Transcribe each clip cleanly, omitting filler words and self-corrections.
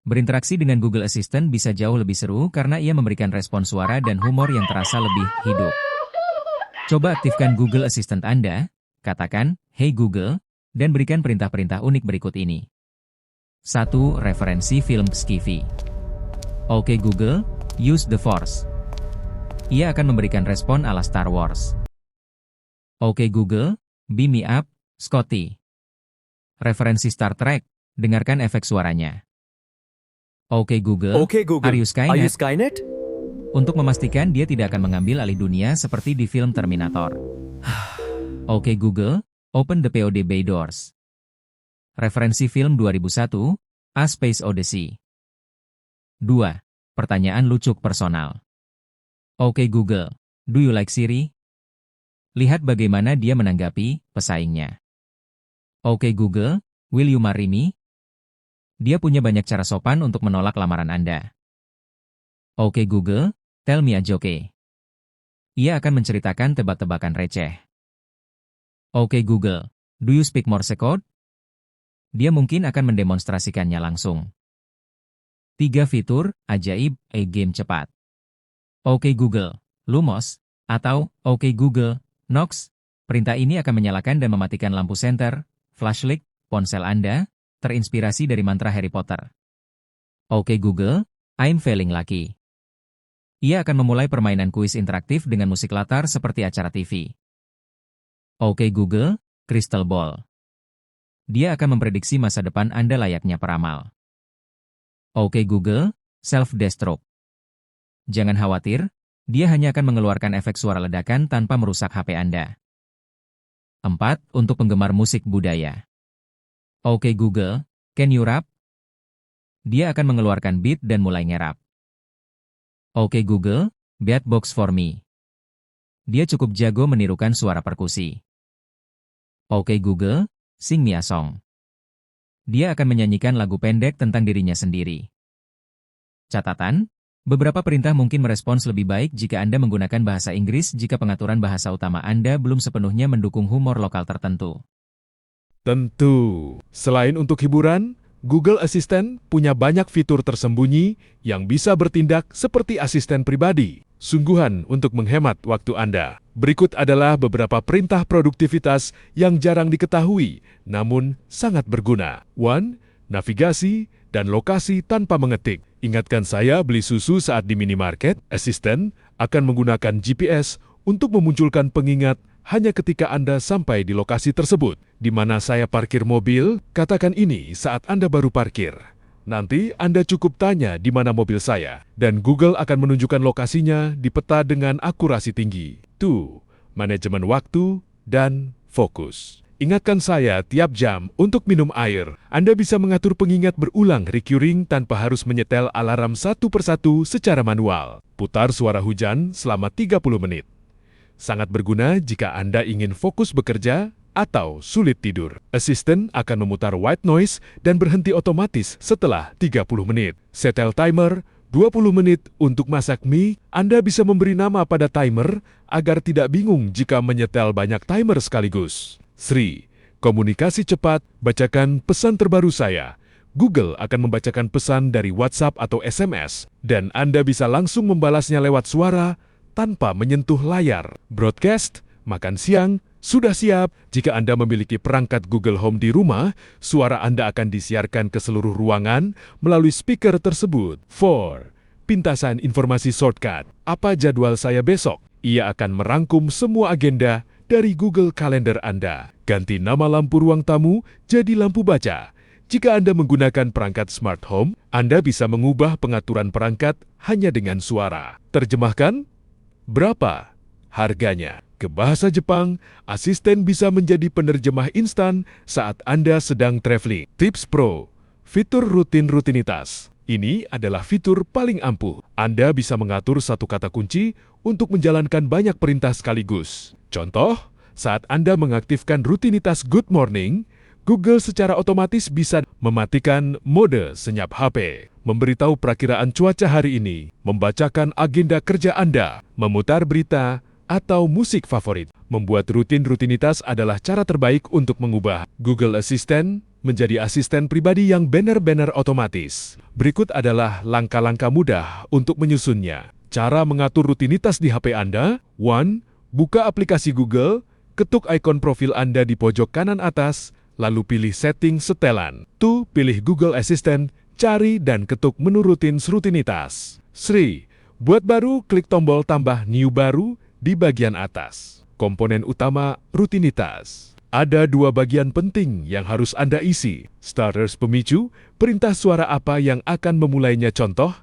Berinteraksi dengan Google Assistant bisa jauh lebih seru karena ia memberikan respon suara dan humor yang terasa lebih hidup. Coba aktifkan Google Assistant Anda, katakan, "Hey Google," dan berikan perintah-perintah unik berikut ini. 1. Referensi film Skiffy. Oke Google, use the Force. Ia akan memberikan respon ala Star Wars. Oke Google, beam me up, Scotty. Referensi Star Trek, dengarkan efek suaranya. Oke Google, are you Skynet? Untuk memastikan dia tidak akan mengambil alih dunia seperti di film Terminator. Oke Google, open the POD bay doors. Referensi film 2001, A Space Odyssey. 2. Pertanyaan lucuk personal. Oke Google, do you like Siri? Lihat bagaimana dia menanggapi pesaingnya. Oke Google, will you marry me? Dia punya banyak cara sopan untuk menolak lamaran Anda. Oke Google, tell me a joke. Ia akan menceritakan tebak-tebakan receh. Oke Google, do you speak Morse code? Dia mungkin akan mendemonstrasikannya langsung. 3 fitur ajaib game cepat. Oke Google, Lumos, atau Oke Google, Knox. Perintah ini akan menyalakan dan mematikan lampu senter, flashlight, ponsel Anda, terinspirasi dari mantra Harry Potter. Oke Google, I'm feeling lucky. Ia akan memulai permainan kuis interaktif dengan musik latar seperti acara TV. Oke Google, Crystal Ball. Dia akan memprediksi masa depan Anda layaknya peramal. Oke Google, self-destruct. Jangan khawatir, dia hanya akan mengeluarkan efek suara ledakan tanpa merusak HP Anda. 4. Untuk penggemar musik budaya. Oke Google, can you rap? Dia akan mengeluarkan beat dan mulai ngerap. Oke Google, beatbox for me. Dia cukup jago menirukan suara perkusi. Oke Google, sing me a song. Dia akan menyanyikan lagu pendek tentang dirinya sendiri. Catatan, beberapa perintah mungkin merespons lebih baik jika Anda menggunakan bahasa Inggris jika pengaturan bahasa utama Anda belum sepenuhnya mendukung humor lokal tertentu. Tentu, selain untuk hiburan, Google Assistant punya banyak fitur tersembunyi yang bisa bertindak seperti asisten pribadi. Sungguhan untuk menghemat waktu Anda. Berikut adalah beberapa perintah produktivitas yang jarang diketahui, namun sangat berguna. 1. Navigasi dan lokasi tanpa mengetik. Ingatkan saya beli susu saat di minimarket, Assistant akan menggunakan GPS untuk memunculkan pengingat hanya ketika Anda sampai di lokasi tersebut. Di mana saya parkir mobil, katakan ini saat Anda baru parkir. Nanti Anda cukup tanya di mana mobil saya, dan Google akan menunjukkan lokasinya di peta dengan akurasi tinggi. 2. Manajemen waktu dan fokus. Ingatkan saya tiap jam untuk minum air. Anda bisa mengatur pengingat berulang recurring tanpa harus menyetel alarm satu persatu secara manual. Putar suara hujan selama 30 menit. Sangat berguna jika Anda ingin fokus bekerja atau sulit tidur. Assistant akan memutar white noise dan berhenti otomatis setelah 30 menit. Setel timer 20 menit untuk masak mie. Anda bisa memberi nama pada timer agar tidak bingung jika menyetel banyak timer sekaligus. 3. Komunikasi cepat, bacakan pesan terbaru saya. Google akan membacakan pesan dari WhatsApp atau SMS, dan Anda bisa langsung membalasnya lewat suara tanpa menyentuh layar. Broadcast, makan siang, sudah siap. Jika Anda memiliki perangkat Google Home di rumah, suara Anda akan disiarkan ke seluruh ruangan melalui speaker tersebut. 4. Pintasan informasi shortcut. Apa jadwal saya besok? Ia akan merangkum semua agenda dari Google Calendar Anda. Ganti nama lampu ruang tamu jadi lampu baca. Jika Anda menggunakan perangkat smart home, Anda bisa mengubah pengaturan perangkat hanya dengan suara. Terjemahkan? Berapa harganya? Ke bahasa Jepang, asisten bisa menjadi penerjemah instan saat Anda sedang traveling. Tips Pro, fitur rutinitas. Ini adalah fitur paling ampuh. Anda bisa mengatur satu kata kunci untuk menjalankan banyak perintah sekaligus. Contoh, saat Anda mengaktifkan rutinitas Good Morning, Google secara otomatis bisa mematikan mode senyap HP, memberitahu perakiraan cuaca hari ini, membacakan agenda kerja Anda, memutar berita, atau musik favorit. Membuat rutinitas adalah cara terbaik untuk mengubah Google Assistant menjadi asisten pribadi yang benar-benar otomatis. Berikut adalah langkah-langkah mudah untuk menyusunnya. Cara mengatur rutinitas di HP Anda. 1. Buka aplikasi Google, ketuk ikon profil Anda di pojok kanan atas, lalu pilih setting setelan. 2. Pilih Google Assistant, cari dan ketuk menu rutinitas. 3. Buat baru, klik tombol tambah new baru di bagian atas. Komponen utama rutinitas. Ada 2 bagian penting yang harus Anda isi. Starters pemicu, perintah suara apa yang akan memulainya. Contoh,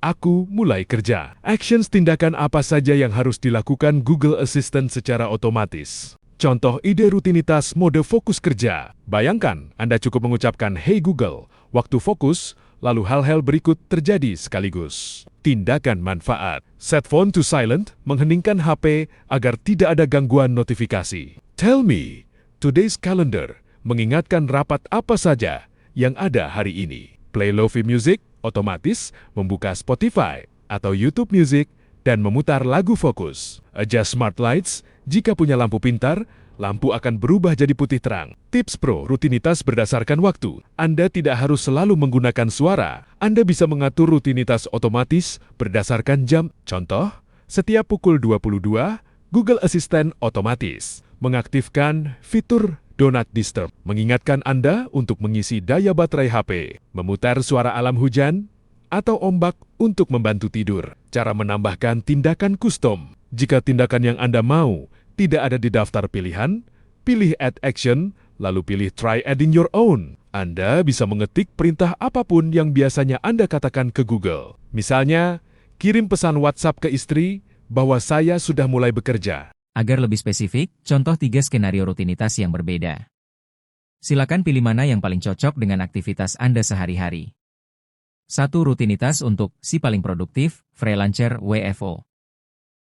aku mulai kerja. Actions, tindakan apa saja yang harus dilakukan Google Assistant secara otomatis. Contoh ide rutinitas mode fokus kerja. Bayangkan, Anda cukup mengucapkan, "Hey Google, waktu fokus," lalu hal-hal berikut terjadi sekaligus. Tindakan manfaat. Set phone to silent, mengheningkan HP agar tidak ada gangguan notifikasi. Tell me today's calendar, mengingatkan rapat apa saja yang ada hari ini. Play lofi music, otomatis membuka Spotify atau YouTube Music dan memutar lagu fokus. Adjust smart lights, jika punya lampu pintar, lampu akan berubah jadi putih terang. Tips Pro, rutinitas berdasarkan waktu. Anda tidak harus selalu menggunakan suara. Anda bisa mengatur rutinitas otomatis berdasarkan jam. Contoh, setiap pukul 22, Google Assistant otomatis mengaktifkan fitur Do Not Disturb, mengingatkan Anda untuk mengisi daya baterai HP, memutar suara alam hujan, atau ombak untuk membantu tidur. Cara menambahkan tindakan custom. Jika tindakan yang Anda mau tidak ada di daftar pilihan, pilih Add Action, lalu pilih Try Adding Your Own. Anda bisa mengetik perintah apapun yang biasanya Anda katakan ke Google. Misalnya, kirim pesan WhatsApp ke istri bahwa saya sudah mulai bekerja. Agar lebih spesifik, contoh 3 skenario rutinitas yang berbeda. Silakan pilih mana yang paling cocok dengan aktivitas Anda sehari-hari. 1. Rutinitas untuk si paling produktif, freelancer WFO.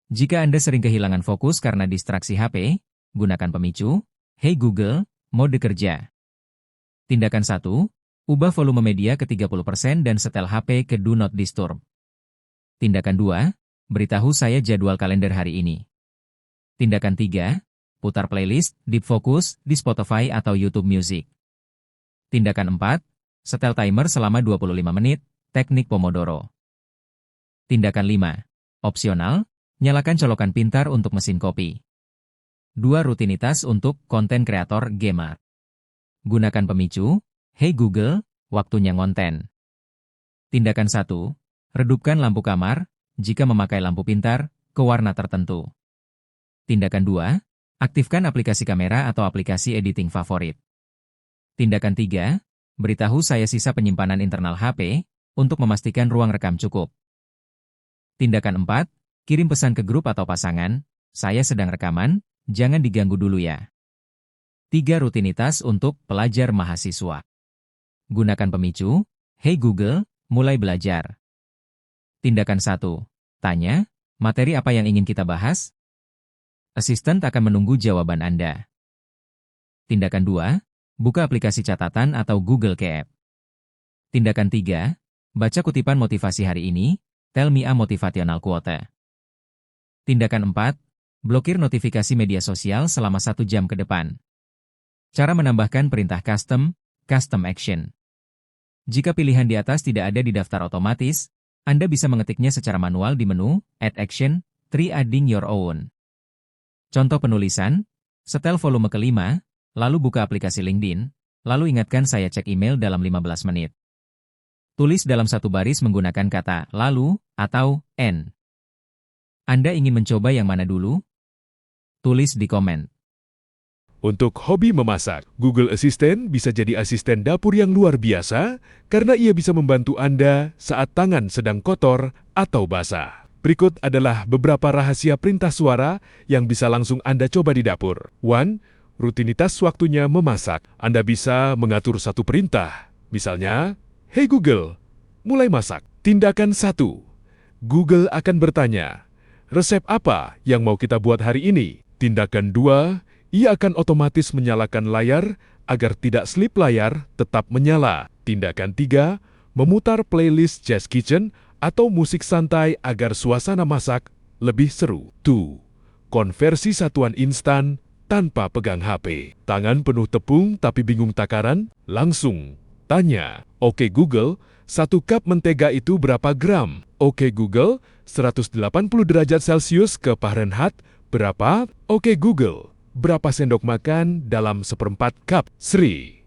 Jika Anda sering kehilangan fokus karena distraksi HP, gunakan pemicu, Hey Google, mode kerja. Tindakan 1. Ubah volume media ke 30% dan setel HP ke Do Not Disturb. Tindakan 2. Beritahu saya jadwal kalender hari ini. Tindakan 3. Putar playlist Deep Focus di Spotify atau YouTube Music. Tindakan 4. Setel timer selama 25 menit, teknik Pomodoro. Tindakan 5. Opsional, nyalakan colokan pintar untuk mesin kopi. 2. Rutinitas untuk konten kreator gamer. Gunakan pemicu, Hey Google, waktunya ngonten. Tindakan 1. Redupkan lampu kamar, jika memakai lampu pintar, ke warna tertentu. Tindakan 2. Aktifkan aplikasi kamera atau aplikasi editing favorit. Tindakan 3. Beritahu saya sisa penyimpanan internal HP untuk memastikan ruang rekam cukup. Tindakan 4. Kirim pesan ke grup atau pasangan, saya sedang rekaman, jangan diganggu dulu ya. 3. Rutinitas untuk pelajar mahasiswa. Gunakan pemicu, Hey Google, mulai belajar. Tindakan 1. Tanya, materi apa yang ingin kita bahas? Asisten akan menunggu jawaban Anda. Tindakan 2. Buka aplikasi catatan atau Google Keep. Tindakan 3. Baca kutipan motivasi hari ini, Tell me a motivational quote. Tindakan 4. Blokir notifikasi media sosial selama 1 jam ke depan. Cara menambahkan perintah custom action. Jika pilihan di atas tidak ada di daftar otomatis, Anda bisa mengetiknya secara manual di menu Add Action, Try Adding Your Own. Contoh penulisan, setel volume ke-5, lalu buka aplikasi LinkedIn, lalu ingatkan saya cek email dalam 15 menit. Tulis dalam satu baris menggunakan kata lalu atau and. Anda ingin mencoba yang mana dulu? Tulis di komen. Untuk hobi memasak, Google Assistant bisa jadi asisten dapur yang luar biasa karena ia bisa membantu Anda saat tangan sedang kotor atau basah. Berikut adalah beberapa rahasia perintah suara yang bisa langsung Anda coba di dapur. 1. Rutinitas waktunya memasak. Anda bisa mengatur satu perintah. Misalnya, Hey Google, mulai masak. Tindakan 1. Google akan bertanya, resep apa yang mau kita buat hari ini? Tindakan 2. Ia akan otomatis menyalakan layar agar tidak slip layar tetap menyala. Tindakan 3. Memutar playlist Jazz Kitchen atau musik santai agar suasana masak lebih seru. 2. Konversi satuan instan tanpa pegang HP. Tangan penuh tepung tapi bingung takaran? Langsung tanya, "Oke Google, 1 cup mentega itu berapa gram?" "Oke Google, 180 derajat Celcius ke Fahrenheit berapa?" "Oke Google, berapa sendok makan dalam 1/4 cup?" Sri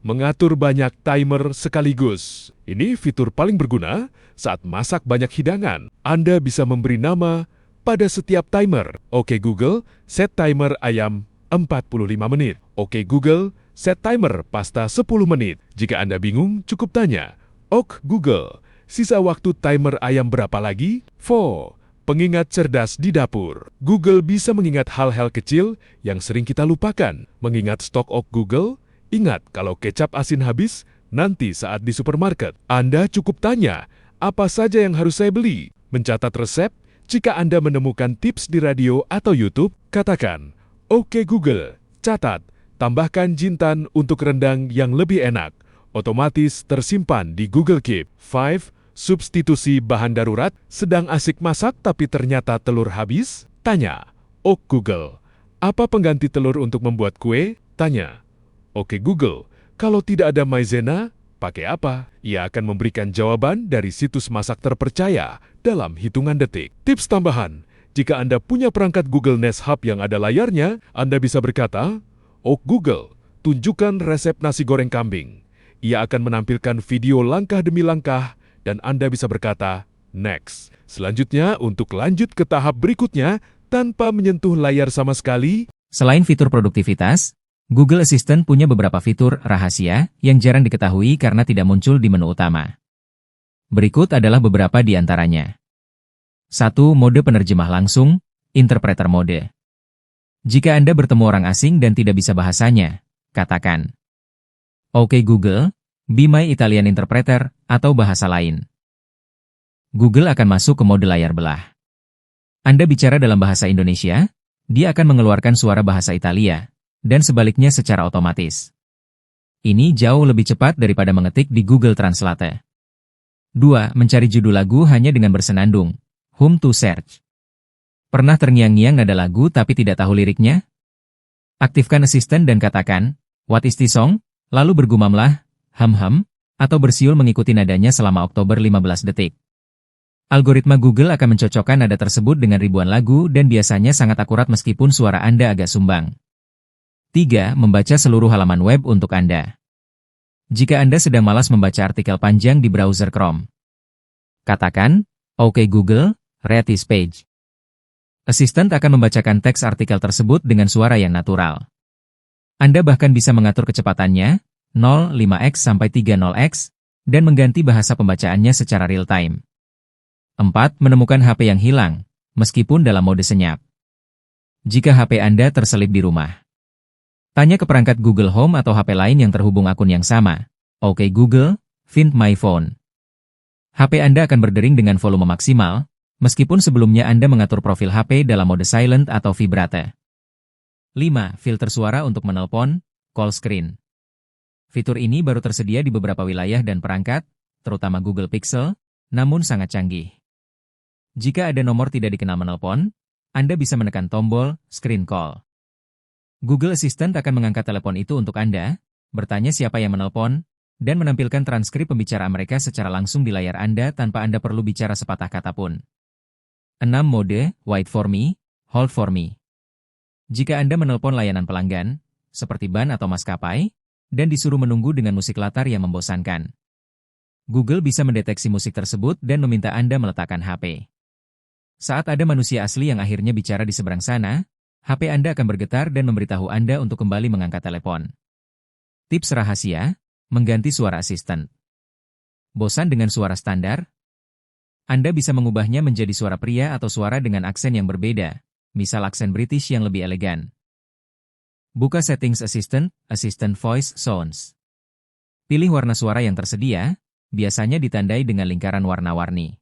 mengatur banyak timer sekaligus. Ini fitur paling berguna saat masak banyak hidangan. Anda bisa memberi nama pada setiap timer. "Oke Google, set timer ayam 45 menit." "Oke Google, set timer pasta 10 menit." Jika Anda bingung, cukup tanya, "Oke Google, sisa waktu timer ayam berapa lagi?" 4. Pengingat cerdas di dapur. Google bisa mengingat hal-hal kecil yang sering kita lupakan. Mengingat stok Google, ingat kalau kecap asin habis nanti saat di supermarket. Anda cukup tanya, "Apa saja yang harus saya beli?" Mencatat resep. Jika Anda menemukan tips di radio atau YouTube, katakan, "Oke Google, catat, tambahkan jintan untuk rendang yang lebih enak." Otomatis tersimpan di Google Keep. 5. Substitusi bahan darurat. Sedang asik masak tapi ternyata telur habis? Tanya, "Oke Google, apa pengganti telur untuk membuat kue?" Tanya, "Oke Google, kalau tidak ada maizena, pakai apa?" Ia akan memberikan jawaban dari situs masak terpercaya dalam hitungan detik. Tips tambahan, jika Anda punya perangkat Google Nest Hub yang ada layarnya, Anda bisa berkata, "Oke Google, tunjukkan resep nasi goreng kambing." Ia akan menampilkan video langkah demi langkah dan Anda bisa berkata, "Next." Selanjutnya, untuk lanjut ke tahap berikutnya tanpa menyentuh layar sama sekali. Selain fitur produktivitas, Google Assistant punya beberapa fitur rahasia yang jarang diketahui karena tidak muncul di menu utama. Berikut adalah beberapa di antaranya. 1. Mode penerjemah langsung, interpreter mode. Jika Anda bertemu orang asing dan tidak bisa bahasanya, katakan, "Oke Google, be my Italian interpreter," atau bahasa lain. Google akan masuk ke mode layar belah. Anda bicara dalam bahasa Indonesia, dia akan mengeluarkan suara bahasa Italia, dan sebaliknya secara otomatis. Ini jauh lebih cepat daripada mengetik di Google Translate. 2. Mencari judul lagu hanya dengan bersenandung, hum to search. Pernah terngiang-ngiang nada lagu tapi tidak tahu liriknya? Aktifkan asisten dan katakan, "What is this song?" Lalu bergumamlah, "Hum-hum," atau bersiul mengikuti nadanya selama Oktober 15 detik. Algoritma Google akan mencocokkan nada tersebut dengan ribuan lagu dan biasanya sangat akurat meskipun suara Anda agak sumbang. 3. Membaca seluruh halaman web untuk Anda. Jika Anda sedang malas membaca artikel panjang di browser Chrome, katakan, "Oke Google, read this page." Asisten akan membacakan teks artikel tersebut dengan suara yang natural. Anda bahkan bisa mengatur kecepatannya, 0,5x sampai 30x, dan mengganti bahasa pembacaannya secara real-time. 4. Menemukan HP yang hilang, meskipun dalam mode senyap. Jika HP Anda terselip di rumah, tanya ke perangkat Google Home atau HP lain yang terhubung akun yang sama. "Oke Google, find my phone." HP Anda akan berdering dengan volume maksimal, meskipun sebelumnya Anda mengatur profil HP dalam mode silent atau vibrate. 5. Filter suara untuk menelpon, call screen. Fitur ini baru tersedia di beberapa wilayah dan perangkat, terutama Google Pixel, namun sangat canggih. Jika ada nomor tidak dikenal menelpon, Anda bisa menekan tombol screen call. Google Assistant akan mengangkat telepon itu untuk Anda, bertanya siapa yang menelpon, dan menampilkan transkrip pembicaraan mereka secara langsung di layar Anda tanpa Anda perlu bicara sepatah kata pun. 6. Mode wait for me, hold for me. Jika Anda menelpon layanan pelanggan, seperti ban atau maskapai, dan disuruh menunggu dengan musik latar yang membosankan, Google bisa mendeteksi musik tersebut dan meminta Anda meletakkan HP. Saat ada manusia asli yang akhirnya bicara di seberang sana, HP Anda akan bergetar dan memberitahu Anda untuk kembali mengangkat telepon. Tips rahasia, mengganti suara asisten. Bosan dengan suara standar? Anda bisa mengubahnya menjadi suara pria atau suara dengan aksen yang berbeda, misal aksen British yang lebih elegan. Buka Settings Assistant, Assistant Voice Sounds. Pilih warna suara yang tersedia, biasanya ditandai dengan lingkaran warna-warni.